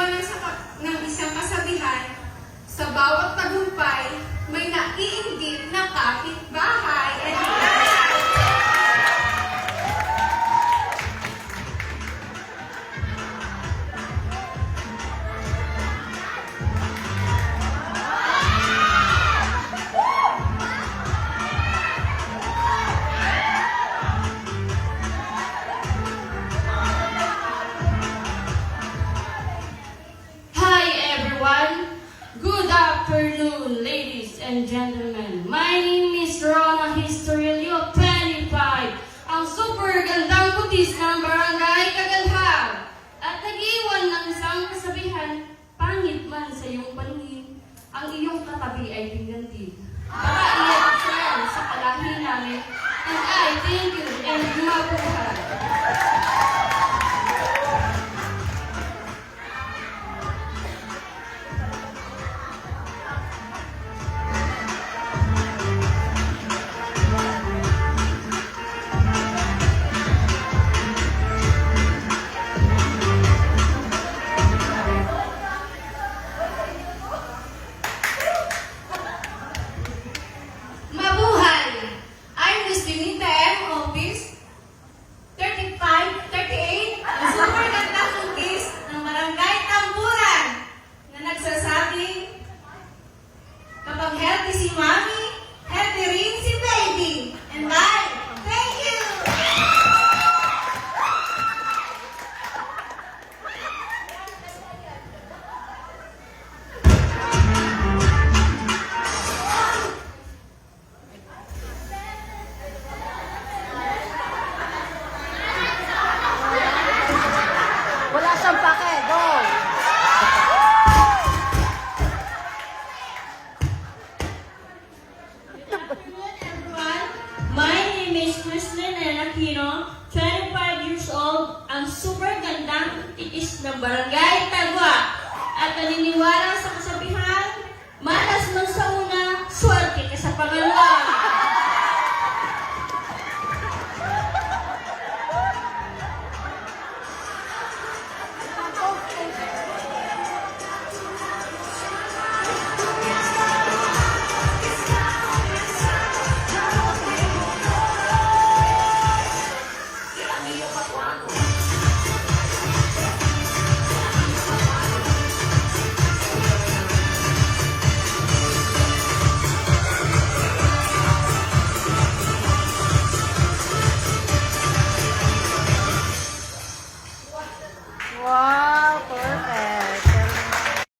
ng isang kasabihan, sa bawat tagumpay, may naiinggit na kapitbahay. Hi everyone! Good afternoon, ladies and gentlemen. My name is Rona Historilio, 25, ang super gandang kutis ng Barangay Kagalhab. At nag-iwan ng isang kasabihan, pangit man sa iyong paningin, ang iyong katabi ay pinggantin. Baka iyak yan sa kalahi namin, and I thank you and mabuhay. Mabuhay! I'm Miss Junita M. Office 3538, ang super gandang kutis ng Barangay Tamburan na nagsasabing, kapag healthy si Mami, healthy rin si Baby. And I thank you! Wala siyang pake. Go! Everyone, my name is Chrislyn Aquino, 25 years old, ang super gandang tiis ng Barangay Tagwa. At naniniwala sa kasabihan, malas man sa una, swerte ka sa pangalawa. Wow!